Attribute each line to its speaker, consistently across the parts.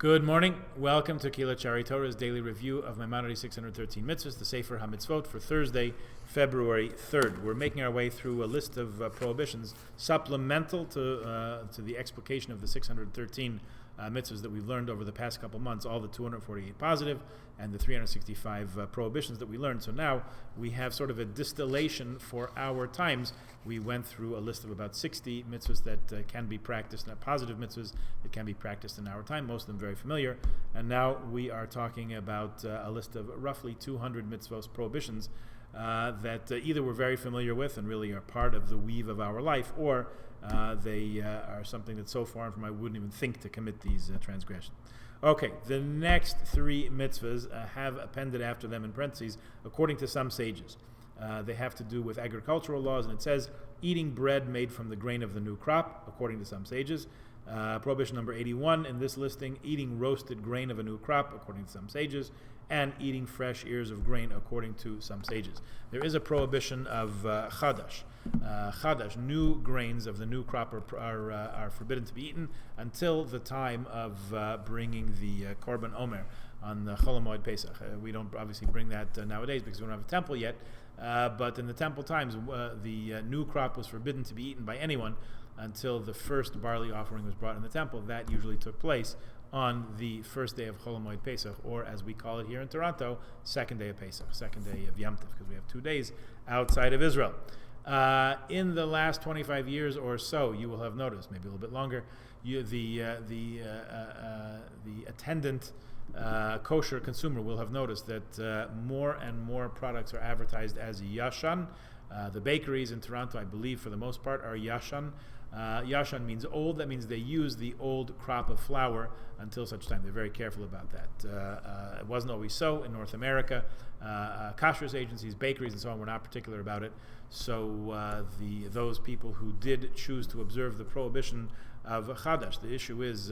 Speaker 1: Good morning. Welcome to Kila Chari Torah's daily review of Maimonides' 613 mitzvahs, the Sefer HaMitzvot for Thursday, February 3rd. We're making our way through a list of prohibitions supplemental to the explication of the 613 mitzvahs that we've learned over the past couple months, all the 248 positive and the 365 prohibitions that we learned. So now we have sort of a distillation for our times. We went through a list of about 60 mitzvahs that can be practiced, positive mitzvahs that can be practiced in our time, most of them very familiar. And now we are talking about a list of roughly 200 mitzvahs, prohibitions, that either we're very familiar with and really are part of the weave of our life, or they are something that's so foreign from I wouldn't even think to commit these transgressions. Okay, the next three mitzvahs have appended after them in parentheses, according to some sages. They have to do with agricultural laws, and it says eating bread made from the grain of the new crop, according to some sages. Prohibition number 81 in this listing, eating roasted grain of a new crop, according to some sages, and eating fresh ears of grain, according to some sages. There is a prohibition of chadash. Chadash, new grains of the new crop, are forbidden to be eaten until the time of bringing the Korban Omer on the Chol Hamoed Pesach. We don't obviously bring that nowadays because we don't have a temple yet, but in the temple times, the new crop was forbidden to be eaten by anyone until the first barley offering was brought in the temple. That usually took place on the first day of Chol Hamoed Pesach, or as we call it here in Toronto, second day of Pesach, second day of Yom Tov, because we have 2 days outside of Israel. In the last 25 years or so, you will have noticed, maybe a little bit longer, the attendant kosher consumer will have noticed that more and more products are advertised as yashan. The bakeries in Toronto, I believe, for the most part, are yashan. Yashan means old. That means they use the old crop of flour until such time. They're very careful about that. It wasn't always so in North America. Kashrus agencies, bakeries, and so on were not particular about it. So those people who did choose to observe the prohibition of chadash, the issue is,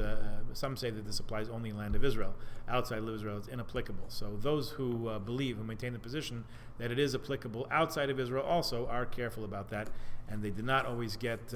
Speaker 1: some say that this applies only in the land of Israel. Outside of Israel, it's inapplicable. So those who believe, who maintain the position that it is applicable outside of Israel also are careful about that, and they did not always get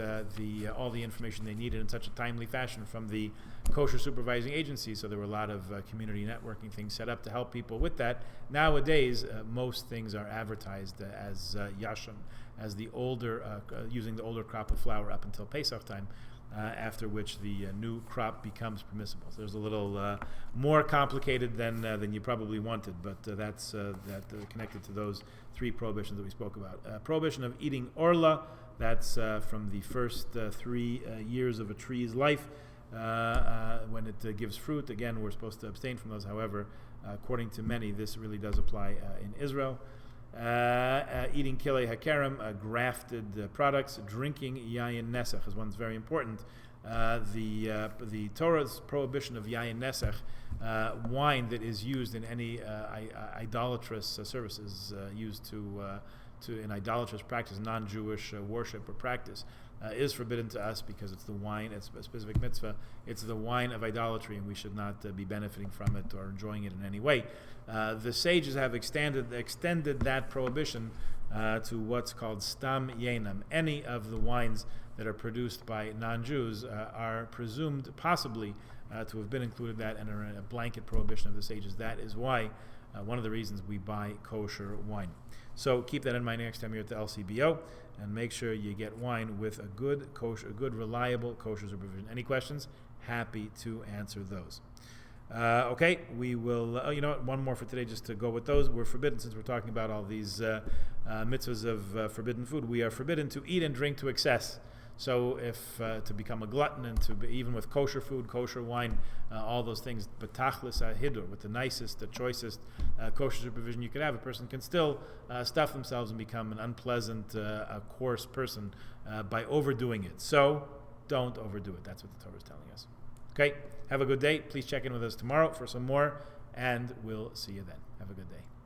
Speaker 1: all the information they needed in such a timely fashion from the kosher supervising agencies. So there were a lot of community networking things set up to help people with that. Nowadays, most things are advertised as yashan, as the older, using the older crop of flour up until Pesach time, after which the new crop becomes permissible. So there's a little more complicated than you probably wanted, but that's connected to those three prohibitions that we spoke about. Prohibition of eating orla, that's from the first 3 years of a tree's life. When it gives fruit, again, we're supposed to abstain from those. However, according to many, this really does apply in Israel. Eating kilei hakerem, grafted products. Drinking yayin nesach is one that's very important. The Torah's prohibition of yayin nesach, wine that is used in any idolatrous services, used in idolatrous practice, non-Jewish worship or practice, is forbidden to us because it's the wine, it's a specific mitzvah, it's the wine of idolatry, and we should not be benefiting from it or enjoying it in any way. The sages have extended that prohibition to what's called stam yenam. Any of the wines that are produced by non-Jews are presumed possibly to have been included that and are a blanket prohibition of the sages. That is why one of the reasons we buy kosher wine. So keep that in mind next time you're at the LCBO, and make sure you get wine with a good kosher, a good reliable kosher supervision. Any questions? Happy to answer those. Okay, we will. You know what? One more for today, just to go with those. We're forbidden, since we're talking about all these mitzvahs of forbidden food. We are forbidden to eat and drink to excess. So if to become a glutton, and to be, even with kosher food, kosher wine, all those things, betachlis hidur, with the nicest, the choicest kosher supervision you could have, a person can still stuff themselves and become an unpleasant, coarse person by overdoing it. So don't overdo it. That's what the Torah is telling us. Okay, have a good day. Please check in with us tomorrow for some more, and we'll see you then. Have a good day.